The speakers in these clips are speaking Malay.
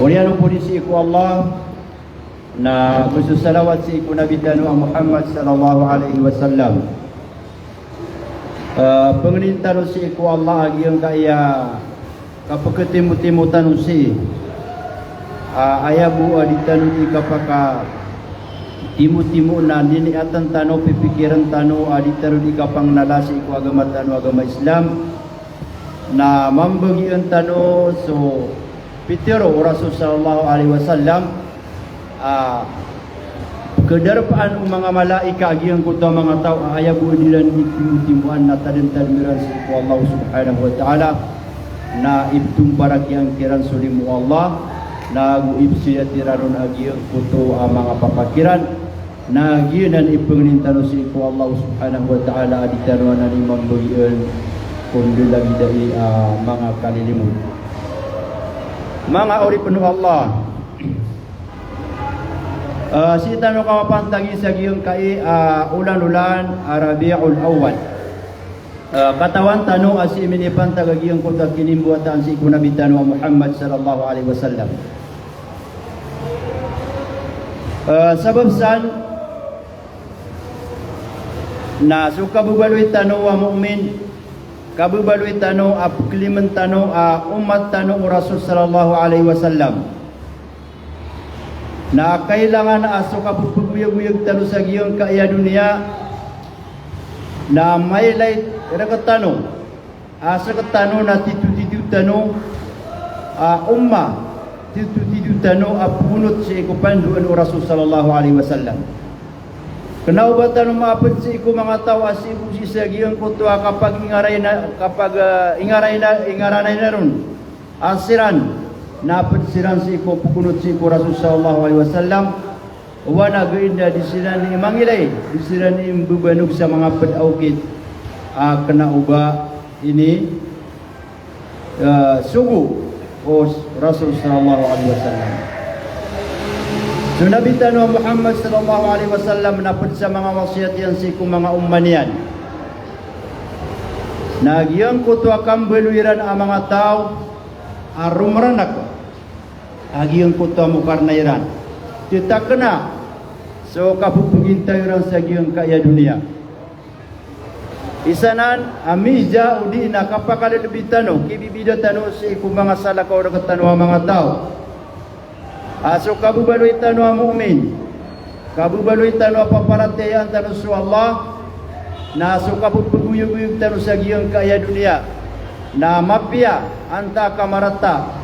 Urian po si iku Allah na gusto salawat si iku Nabi Tanu Muhammad sallallahu alaihi wasallam. Penginintano si iku Allah agi ang kaya kapagkatimu-timu tanu si ayabu aditanu di kapaka timu-timu na niniatan tanu pipikiran tanu aditanu di kapang nalasi iku agama tanu agama Islam na mambagian tanu so pitiro Rasul sallallahu alaihi wasallam kedarpaan mga malaika agi ang kuto mga tao ayabu dilan timu-timuan na taden-tadmiran si Allah subhanahu wa ta'ala na ibtum parak yang kiran sulimu Allah na guibsiya tiraron agi ang kuto mga papakiran na agi nan ipangintano si Allah subhanahu wa ta'ala aditanuan na ni mambagian kundi lagi dari mga kalilimut mga ori penuh Allah. Si tanong kapapantagi sa giyong kai ulan-ulan Rabiul Awwal. Katawan tanong asi minipan tagagiyong kota kinimbuatan si Nabi Tanu Muhammad sallallahu alaihi wasallam. Sabab san na suka bubaloy tanu wa mu'min kabubaloy tanu apkliman tanu umat tanu Rasul sallallahu alaihi wasallam. Na kailangan na aso kapupuguyag-uyag tanu sa giyong kaya dunia na may lay rakatano asa katano na titu-titu tanu umma titu-titu tanu apunot sa ikupanduan o Rasul sallallahu alaihi wasallam. Kanaubatan umapad sa iku mga tao asibu si sa giyong kutwa kapag ingaranay na ron asiran napad siran si ko pukunot si ko Rasul sallallahu alaihi wasallam wana gainda di sila ni mangilay di sila ni imbubanog sa mga padaukit kena uba ini sugu o Rasul sallallahu alaihi wasallam. So Nabi Tanu Muhammad sallallahu alaihi wasallam napad sa mga wasiat yan si ko mga ummanian nagyang kutwa kambeluiran ang mga tao rumranak agi ang kutwa mo karnairan kita kena so kapupugintayran sa giyong kaya dunia isanan amija udina kapakalilbitano kibibida tano sa iku mga salakaw na katano ang mga tao so kabubaloy tano ang mu'min kabubaloy tano ang paparatayan tano sa Allah na so kapupuguyog-uyog tano sa giyong kaya dunia na mapia anta kamarata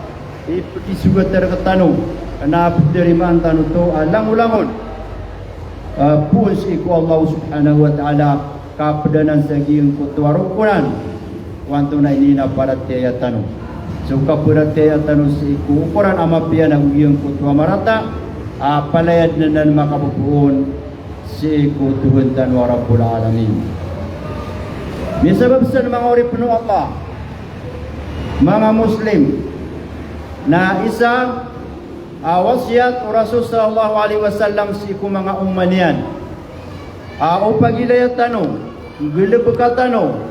isugat terketanu na puderimaan tanu to langulangon puus iku Allah subhanahu wa ta'ala kapadanan sa giyong kutwa rukunan wanto na inina para teya tanu so kapura teya tanu sa iku ukuran amapia ng giyong kutwa marata palayad na nan makapupuon si iku tuhan tanu Rabbul Alamin. Misabab sa mga ori penuh Allah mga Muslim na isa wasiat Rasul sallallahu alaihi wasallam si ku mga ummanian o pagilayat tanu gilebeka tanu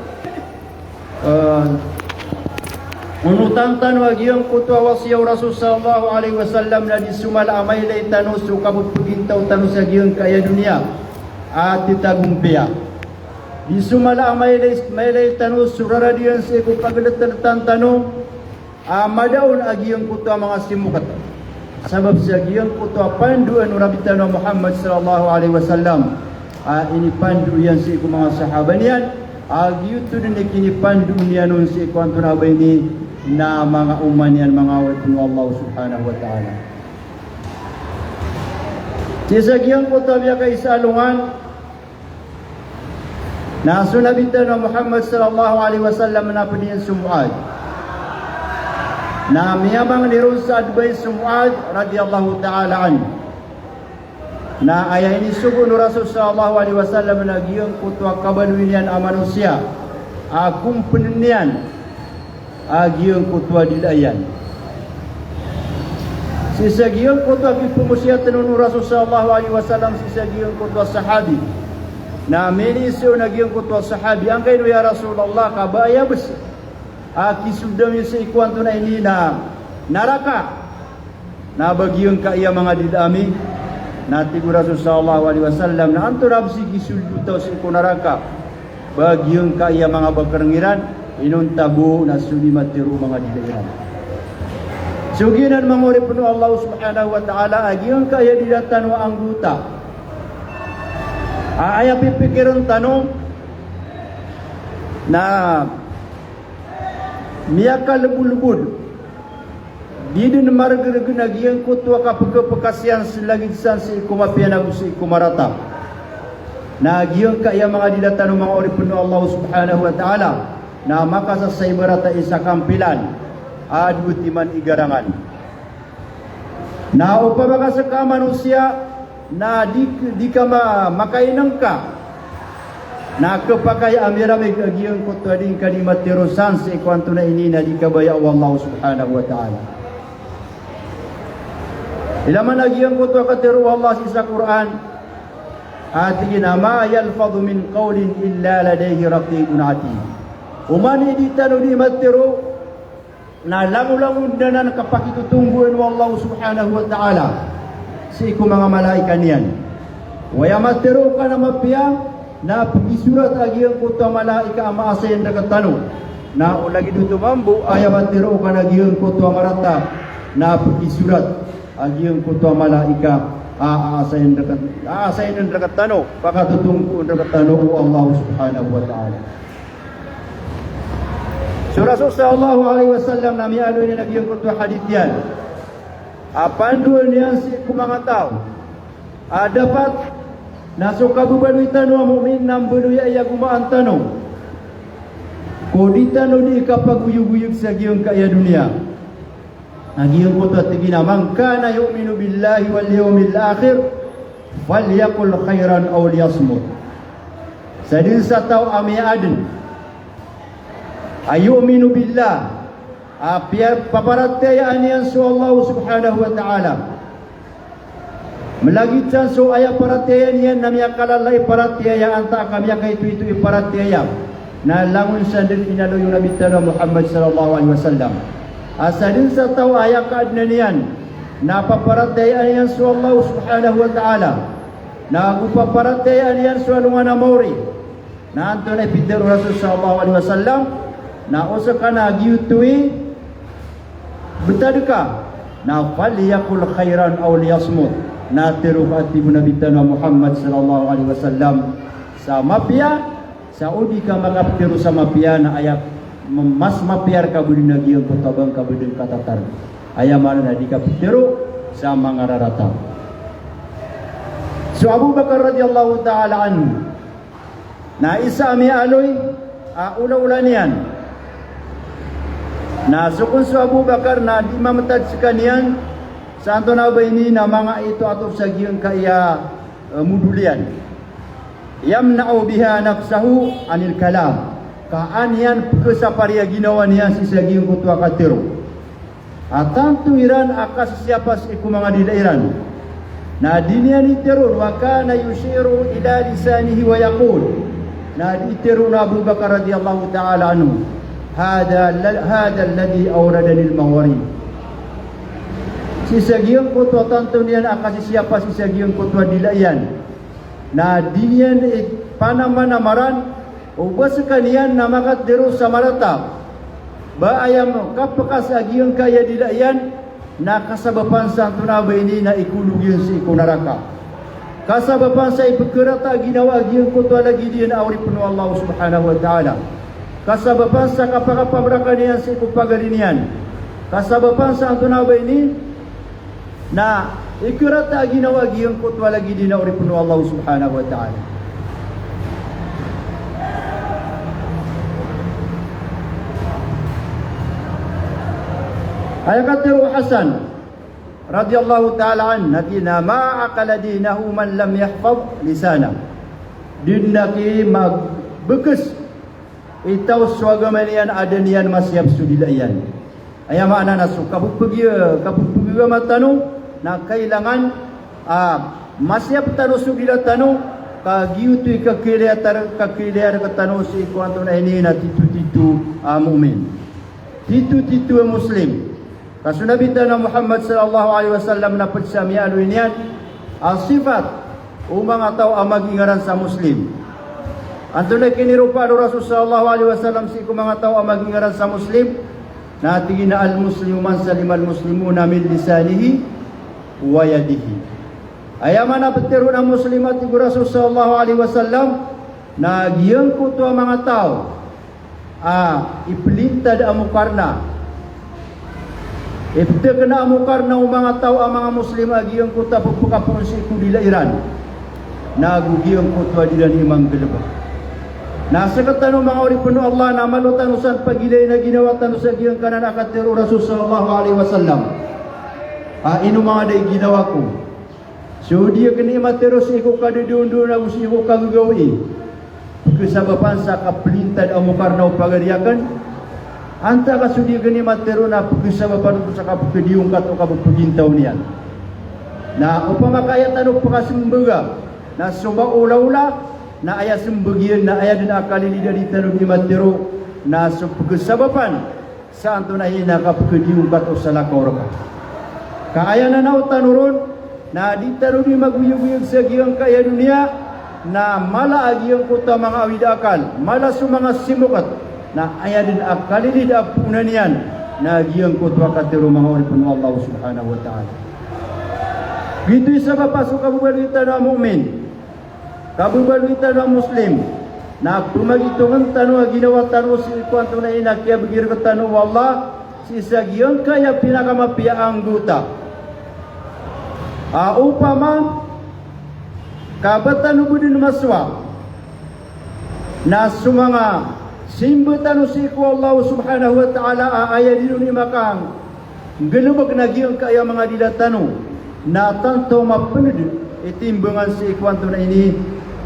unutan tanu agiyang kutwa wasiat Rasul sallallahu alaihi wasallam na disumal amay lay tanu su kapugpugintaw tanu sa giyang kaya dunia at itagumpia disumal amay lay tanu suraradiyan si ku pagilatatan tanu madaun agiyang kutwa mga simukat sabab sa agiyang kutwa panduan Nabi Tanu Muhammad sallallahu alaihi wasallam ini pandu yan si iku mga sahabat niyan agiyuto din kini pandu niyan nun si iku anto nabay ni na mga uman niyan mga wapin Allah subhanahu wa ta'ala sa agiyang kutwa biya kay salungan na Nabi Tanu Muhammad sallallahu alaihi wasallam na paniyan sumuad na miyamang nirun sa advice Mu'ad radiyallahu ta'ala an na ayah ini sugu Rasul sallallahu alaihi wasallam na giyong kutwa kabalwinian ang manusia kumpunian giyong kutwa dilayan sisa giyong kutwa kipumusya tanun Rasul sallallahu alaihi wasallam sisa giyong kutwa sahabi na minisyo na giyong kutwa sahabi ang kayo ya Rasulullah kabaya besi kisudam sa ikuan to na ini na naraka na bagiyon ka iya mga didami na tigu Rasul sallallahu alaihi wasallam na anto rabsi gisulju taw si kunaraka bagiyon ka iya mga bagkarangiran inun tabu na suli matiru mga didairan suginan manguri penuh Allah subhanahu wa ta'ala agiyon ka iya didatan wa anggota aya pipikiran tanong na miyaka lebul-lebul Didin marga nagiyan ko tuwa kapag pagkasiyan selagi san si kumapian ako si kumarata. Nagiyan ka iya mga dilatan ng mga oripun Allah subhanahu wa ta'ala na makasasay marata isa kampilan adbutiman igarangan. Na upamaka sa kamanusia na di ka makainang ka na kapakay amiramig agiyan ko tuwa din kalimat tirusan si kwanto na ini na di kabaya Allah subhanahu wa ta'ala. Ilaman agiyan ko to katiru Allah sa Quran atina ma yalfadhu min qawlin illa ladayhi raqibun atid umani ditanu di matiru na langulangun danan kapakitutungguan wallahu subhanahu wa ta'ala si ku mga malaikat niyan waya matiru kana mapia na pagisurat agiyan ko to malaika amaasayan dagatanu na ulagi dito mambu aya matiru kana agiyan ko to marata na pagisurat agiyan ko to malaika aasayan ng dekat tano pakatutungku dekat tano Allah subhanahu wa ta'ala surah sallallahu alaihi wasallam nami alo ni nagiyan ko to hadith yan apanduan yan si kumanga tao dapat nasuka bubaluitan wa mu'min nambunuya iya gumaan tano koditano di kapaguyug-uyug sa giyong kaya dunia Agiyon ko to at tigina man kana yu'minu billahi wal yawmil akhir falyaqul khairan aw liyasmut. Sadin sa tao ami adin ayu'minu billah apia paparataya anian su Allah subhanahu wa ta'ala melagitsan su aya parataya niyan namya kalalay parataya anta kami kay itu parataya na langun sandin inalo yung Nabi Muhammad sallallahu alaihi wasallam asalin sa tao ayak kaadnanian na paparatayan yan sa Allah subhanahu wa ta'ala na upaparatayan yan sa alungan na mori na anto na ipidero Rasul sallallahu alaihi wasallam na usa ka na giyutui betad ka na faliyakul khairan aw liyasmut na tiru at ibu Nabi Muhammad sallallahu alaihi wasallam sa mapia sa udi ka makaptiru sa mapia na ayak mas mapiar kabudin nagiyon putabang kabudin katatar ayaman na di kapitero sa mga rarata so Abu Bakar radhiyallahu ta'ala anhu na isa ami aloy ula-ula niyan na sukun sa Abu Bakar na di mamatad sa kaniyan sa anto na ba ini na mga ito atop sa giyon kaya mudulian yamna'u biha nafsahu anil kalam kaan yan kesaparia ginawa niya si saging kutua katiro atantu iran akas siapa iku mga dilairan na dinian iterun wa kana yushiru ila lisanihi wa yaqul na iterun Abu Bakar radhiyallahu ta'ala anhu hada alladhi awradani al-mawarid si saging kutua tantu niyan akas siapa si saging kutua dilairan na dinian panama-namaran ubas kanian namakat deru samarata ba ayam kapakas agiyon kaya dilayan na kasabapan sa tunaba ini na ikulugin si ikunaraka kasabapan sa ipagkarata ginawa agiyon ko to lagi diyan awri puno Allah subhanahu wa ta'ala kasabapan sa kapakapabrakan niyan si ikupagalinian kasabapan sa tunaba ini na ikurata ginawa agiyon ko to lagi diyan awri puno Allah subhanahu wa ta'ala Ayakatiru Hasan radhiyallahu ta'ala an natina ma'aqala dinahu man lam yahfaz lisana dinaki magbekas itaw swagamanian adanian masyab sudilayan aya makna nasu kapupugia matanu na kailangan masyab tanu sudilatanu kagiutu kakiliar katanu si kuanto na ini na titu-titu mu'min titu-titu muslim Kasu Nabi Tanah Muhammad sallallahu alaihi wasallam na pagsamiano inian sifat umang atau amag ingaran sa Muslim. Antuna kinirupa do Rasul sallallahu alaihi wasallam si kumang atau amag ingaran sa Muslim na tingina al-muslimu man salimal muslimuna min lisanihi wa yadihi. Ayaman na petiru na muslimat ti Rasul sallallahu alaihi wasallam na giyang kuto mga tao ipilintad amukarna ipte kena amukarna mga tao ang mga muslim agiyang kuta pagpakapun si kudilairan na agugiyang kuto adilan imang gelebak. Nasa katano mga uri puno Allah na malutan usan pagilay na ginawa tanu sa giyang kanan akatiru Rasul sallallahu alaihi wasallam. Ino mga day ginawa ko. So dia kini matero si ko kadudundu na usi ko kagagawi. Kesababan sa kaplintad amo karna pagariakan. Anta ka sudi kini matero na kesababan sa kapagdiung kato kapagpagintaw niyan. Na upama kaya tanu pakasimbaga na suba ula-ula na aya sembagian na aya din akalili dari tanu di matero na kesababan sa anto na hina kapagdiung kato sa lakor ka. Kaaya na nautanurun na di tanu di maguyug-uyug sa giyang kaya dunia na mala agiyang kuta mga awidakal mala su mga simukat na aya din akalili da punan yan na agiyang kuta katero mga ulipun Allah subhanahu wa ta'ala. Gitu isa papasok kabubaluitan na mu'min, kabubaluitan na muslim na pumagitungan tanu ginawa tanu si kwanto na inakya bigir ka tanu wallah si isa giyang kaya pinakamapia ang guta. Upama kabatan ubudin maswa na sumanga simbatan usiku Allah subhanahu wa ta'ala ayat ni makang gelubag na giyang kaya mga dilatano na tanto mapenid itimbangan si ikwanto na ini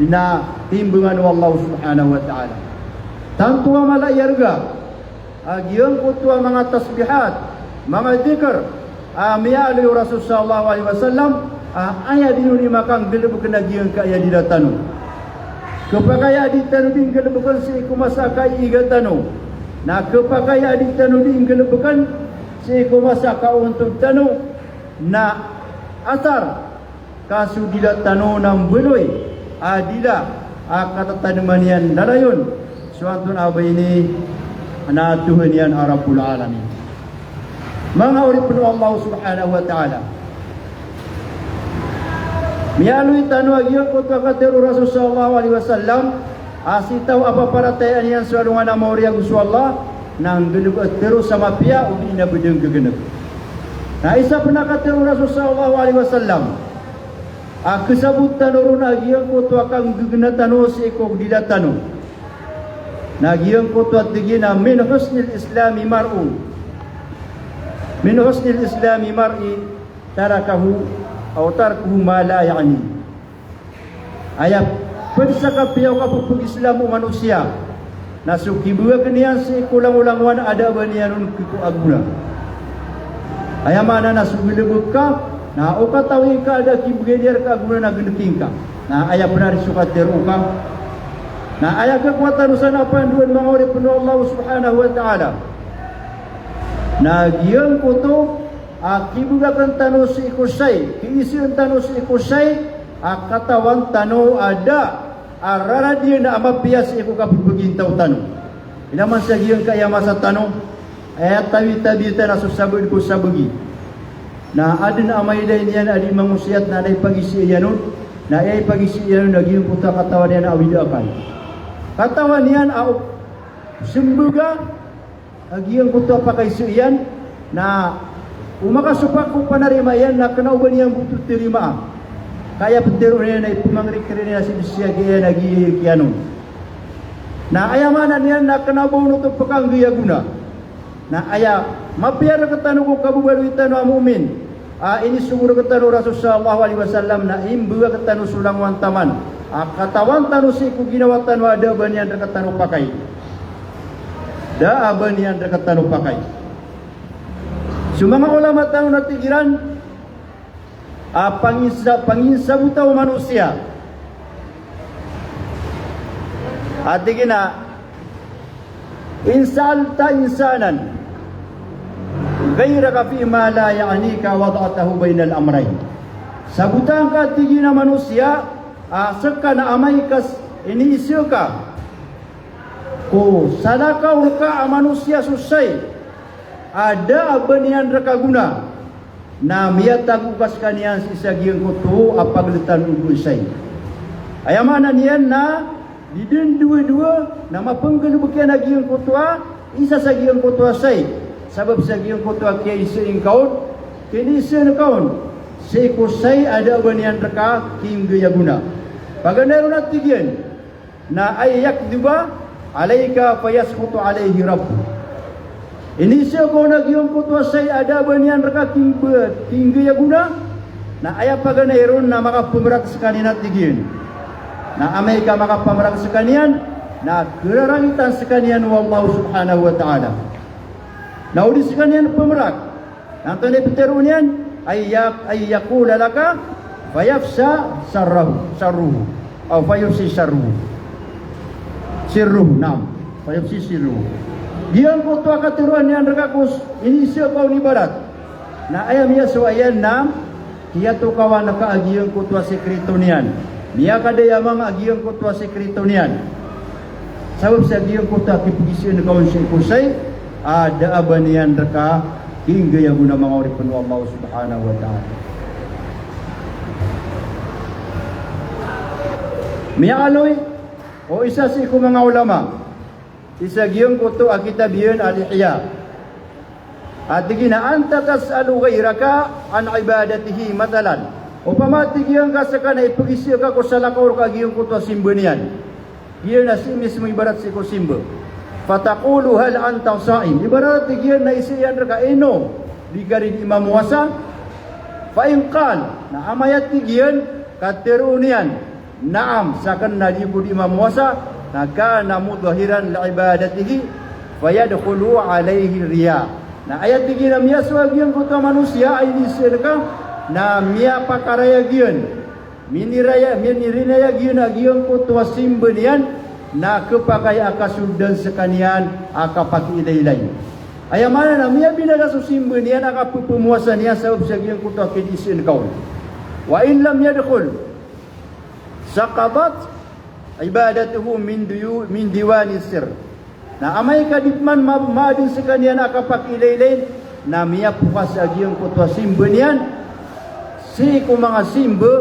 na timbangan Allah subhanahu wa ta'ala tanto malayarga agiyang kutua mga tasbihat mga dzikr miali Rasul sallallahu alaihi wasallam ayat ini makang gelubag na giyang kaya dilatano kepakaya ditanu din gelebukan si kumasa igatano na kepakaya ditanu din gelebukan si kumasa untuk tanu na asar kasu dilatano ng buloy adila katatanuman yan darayon suantun abay ni na Tuhan yan Arabul Alamin. Mga urip po Allah subhanahu wa ta'ala mialuy tanu agiyang kutu katero Rasul sallallahu alaihi wasallam asitaw apa paratayan yan sa alungan na mauriya gusto Allah nang gelugtero sa mapia ug inabudeng gegenep. Na isa pinakatero Rasul sallallahu alaihi wasallam kesabut tanurun agiyang kutu akang gegenatano si ikog dilatano na agiyang kutu at digina min husnil islami mar'u min husnil islami mar'i tarakahu atau tarkuhu ma la ya'ni. Ayat pensaka piyaw kapupug Islam manusia nasuki buwa kanian si kulang-ulangwan ada banianun kiku aguna. Ayat mana nasugilubuk ka na ukatawi ka ada kibugediar ka aguna na geneking ka. Na ayat benar sukat teruka. Na ayat kekuatan usan apa yang duan mengawali penuh Allah subhanahu wa ta'ala. Na giyang kutu kibugakan tanu si ikusay kiisian tanu si ikusay katawan tanu ada arara dia na amapia si iku kapipagintaw tanu ilaman sa giyang kaya masa tanu ayat tabi-tabi na susabod ko sabagi na adin amay day niyan adi mangusiat na day pagisi yanun na ay pagisi yanun naging puta katawan yan awidakan katawan yan simbuga agiyang puta pakaisi yan na umakasupak kung panarima yan na kanauban niyang buto terima kaya petero niya na ipumangrik rin niya si Bisya kaya nagigiyano na ayamanan yan na kanauban nito pakanggiyaguna na aya mapiyara katano kung kabubaluitan wa mu'min ini sumuro katano Rasul sallallahu alaihi wasallam na imbuwa katano sulang wantaman katawan tano si kuginawa tano ada ban yan katano pakai da aban yan katano pakai. Mga ulama tahu natigiran panginsabu tahu manusia. Atigina insalta insanan ghairaka fi ma la ya'nika wada'atahu bainal amrayn. Sabutan ka tigi na manusia saka na amay kas iniisyo ka ko sadaka ulka manusia susay ada abanian raka guna na miyatag ukas kanian sa giyang kuto apagletan ugusay. Ayamana niyan na didin dua-dua na mapanggalubukyan na giyang kutoa isa sa giyang kutoa say sabab sa giyang kutoa kaya isa yung kaon kini isa na kaon sa ikusay ada abanian raka king gaya guna pagandaro na tigyan na ayak diba alayka fayaskutu alayhi rabbu. Inisyo ko nagyong kutwasay ada ba niyan raka tinggi ya guna na ayap paganayron na makapumerak sa kanina tigin na amay ka makapumerak sa kanian na kerarangitan sa kanian wallahu subhanahu wa ta'ala na uli sa kanian pumerak na ito na ipitero niyan ay yakula laka fayafsa sarruhu o fayufsi sarruhu sirruhu naam fayufsi sirruhu. Diyan ko to katuruan niyan rakakus inisyo ko ni barat na ayam ya so ayan na kiya to kawan naka agiyon ko to sekreto niyan niya kada yamang agiyon ko to sekreto niyan sabab sa agiyon ko to kipugisyon kawan si kusay ada abanian raka hingga yang guna mga uri penuh Allah subhanahu wa ta'ala. Miya aloy o isa si ko mga ulama isagiyon ko to akitabiyon al-ihya at tigina anta tas'alu ghayraka an ibadatihi matalan upama tigiyon ka sa kana ipagisyo ka ko sa lakaw ka giyon ko to simbo niyan giyon na si mismo ibarat si ko simbo fataqulu hal anta sa'im ibarat tigiyon na isiyan ka ino di ka rin imamuwasa fa in qal na amayat tigiyon katiru niyan naam sakan na libud imamuwasa nakana mudhahiran liibadatihi fayadkhulu alaihi riya na ayat tigina miya suagian ko to manusia ay diserka na miya pakaraya giyon minirinaya giyon agiyon ko to simbenian na kepakai akasudan sekanian akapakidailay ayamana na miya binaga su simbenian akapupumuasa niya sa obsagyan ko to kidisin kaun wa in lam yadkhul saqadat ibadatuhu min diwani sir na amay kadipman maadin sa kanyan akapakilaylayin na miya pukas agyong kutwa simbo niyan si ko mga simbo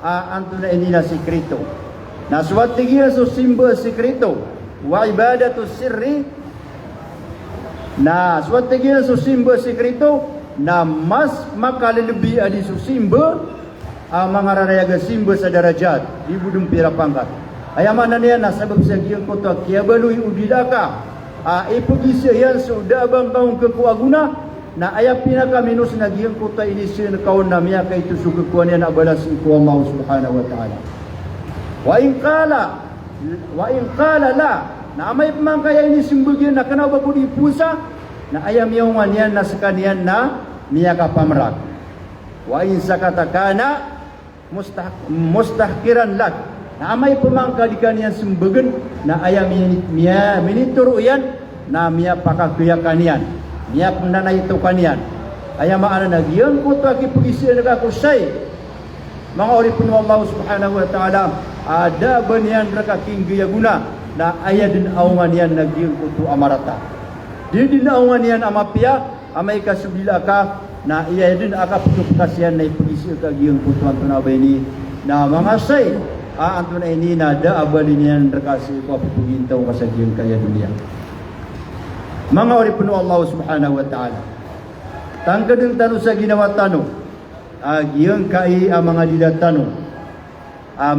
anto na inina sikreto na suwat tigiyan so simbo sikreto wa ibadatu sirri na suwat tigiyan so simbo sikreto na mas makalilubi adi so simbo mga rarayaga simbo sa darajat di budong pira pangkat ayamana niya na sabab sa giyang koto kaya baluy udidaka ipugisa yan suda bang kaong kekuaguna na ayap pinaka minus na giyang koto inisyo na kaon na miya kay tusukukuan yan abalas iku Allah subhanahu wa ta'ala wa in qala la na amay pamang kaya inisimbugyan na kanaw bago di pusa na ayam yung yan na sakanian na miya ka pamrak wa in sakatakana mustahkiran lak na amay pamangka di kanian sumbagan na ayam miya minituro yan na miya pakakuya kanian miya pananay ito kanian ayam maana na giyon ko to akipagisiyan nagakusay mga ori po Allah subhanahu wa ta'ala ada banian rakaking giyaguna na aya din aungan yan na giyon ko to amarata di din aungan yan amapya amay kasubila ka na iya din akapagkasiyan na ipagisiyan ka giyon ko to antunabay ni na mga say anto na ini nada abali niyan rekasi ko pugintaw kasagyon kaya dunia mga ori puno Allah subhanahu wa ta'ala tangkadeng tanu sa ginawa tanu agiyong kai mga didat tanu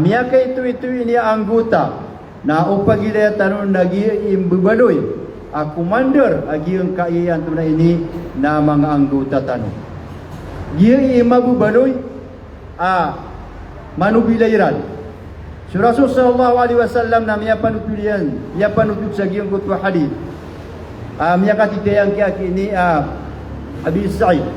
miya kay itu ini anggota na upagila tanu nagi imbubaloy commander agiyong kai anto na ini na mga anggota tanu giy imabubaloy manubilairan So Rasul sallallahu alaihi wasallam na miya panutulian, miya panutut sa giyong kutwa hadith. Miya katitayang kaya kini Abi Sa'id.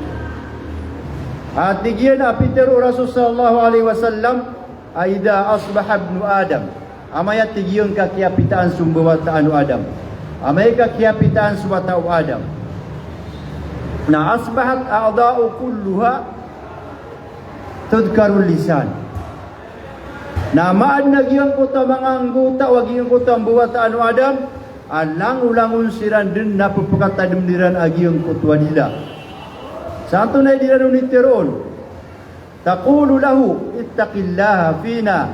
At tigyan Peter Rasul sallallahu alaihi wasallam aida asbaha ibnu Adam. Amaya tigyan kakiapitaan sumbawa taanu Adam. Amaya kakiapitaan suwatao Adam. Na asbahat a'dha'u kulluha tudkarul lisan. Na maad nagyang kota mga anggota wagi ang kota buat anu Adam alang-ulangun siran din na pupukata demdiran agi ang kota dila. Santo na diran uniteron. Taqulu lahu ittaqillaha fina.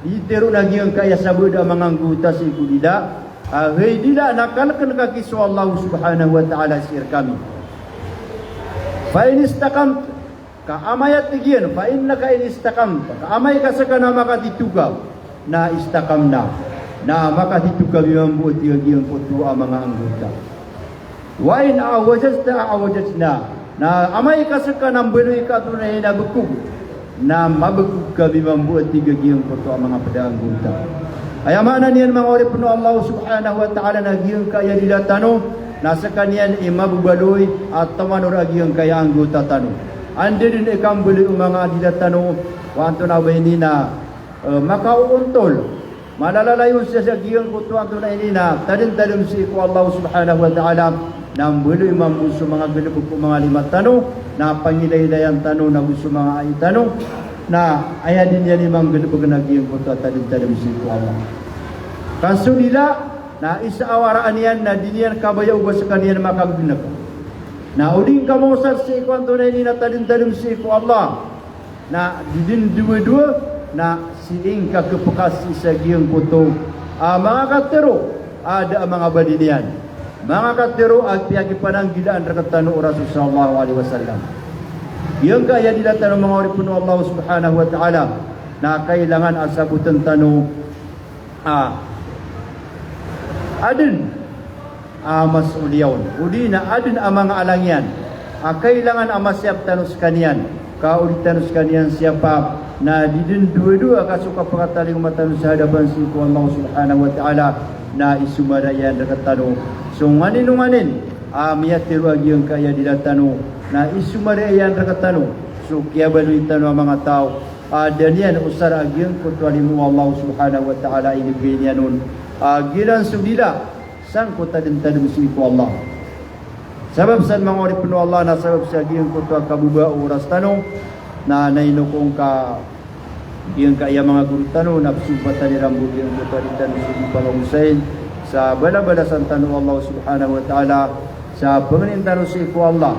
Diteru lagi ang kaya sabda mga anggota si kudila. Hey dila nakalkan kaki su Allah Subhanahu wa taala sir kami. Fa in istaqamt ka amayat tigian fa innaka in istaqamt ka amay ka sa kana maka ditugaw na istaqamna na maka ditugaw yung buti ang putu ang mga anggota. Wa in awajatna na amay ka sa kana beloy ka tunay na bekug na mabekug ka membuat tiga ang putu ang mga anggota. Ayamana niyan mga ori puno Allah Subhanahu wa taala nagyang kaya dila tanong nasa kanian imabubaloy at tamanor agyang kaya anggota tanong. Ande din ikang buli mga dila tanong wanto na bayni na makauuntol malalalayon siya sa agyang kuto anto na ini na tadin-tadin si ko Allah Subhanahu wa taala nang buli mambuso mga galubog ko mga lima tanong na pangilay-layan tanong na gusto mga ay tanong na ayah din yan imang galubog na agyang kuto at tadin-tadin si ko Allah. Kaso nila na isa awaraan yan na diniyan kabayaw ba sa kaniyan makagdinak. Na uding kamosar si iku antunay ni na talim-talim si iku Allah. Na didin dua-dua na siing kakepekas isa giyang kuto. Mga katero ada mga badinian. Mga katero at piyaki pananggilaan rakatano Rasul sallallahu alaihi wasallam. Yang kaya dilatan ng mga oripun Allah Subhanahu wa taala na kailangan asabutan tano adin masuliyawn udi na adin ang mga alangyan kailangan amasyap tanus kanian kaulitanus kanian siapa na didin dua-dua kasuka pangataling matanus sa hadapan si Allah Subhanahu wa taala na isumadayan dekat tanu so nganin miyatiru agi ang kaya dilatanu na isumadayan dekat tanu so kaya baluy tanu ang mga tao dan yan usar agi ang kutwalimu Allah Subhanahu wa taala ini binyanun gilan sudila sang kota din-tadin si Allah. Sabab sa mga ori puno Allah na sabab sa giyang kota kabuba oras tanong na nainukong ka giyang kaya mga guru tanong na subatan ni rambut giyang kota din-tadin si Palongsain sa bala-balasan tanong Allah Subhanahu wa ta'ala sa panganin tanong si Allah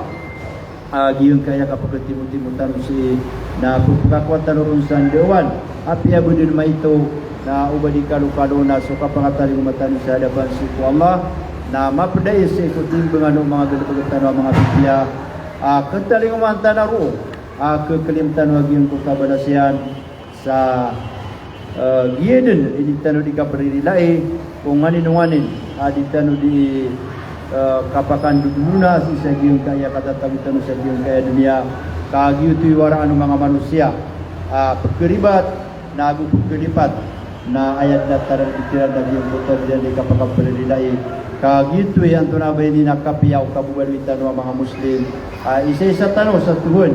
giyang kaya kapagkatimu-timu tanong si na pupakakwat tanong sa dewan api abudin maito na ubadi kalu-kalu na suka pangataling umatan sa hadapan si Allah na mapaday sa ikutimbangan ng mga galapagatan ng mga bibya kataling umatan na ro kekalimtan wagi ang kukabanasian sa giyadin iditano di kaparililai kung nganin-nganin aditano di kapakan duduna si sa giyong kaya katatagitan sa giyong kaya dunia kagiuto'y waraan ng mga manusia pagkeribat nagu pagkeripat na ayat na tarang itiran na yung butor diyan di kapagpalililay kagito yan to na ba ni nakapiyaw kabubalwitan ng mga Muslim isa-isa tanong sa tuhon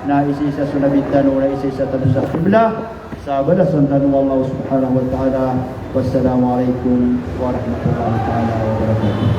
na isa-isa sunabitan na isa-isa tanong sa Qibla sa balasan tanong Allah Subhanahu wa ta'ala. Wassalamualaikum warahmatullahi ta'ala wabarakatuh.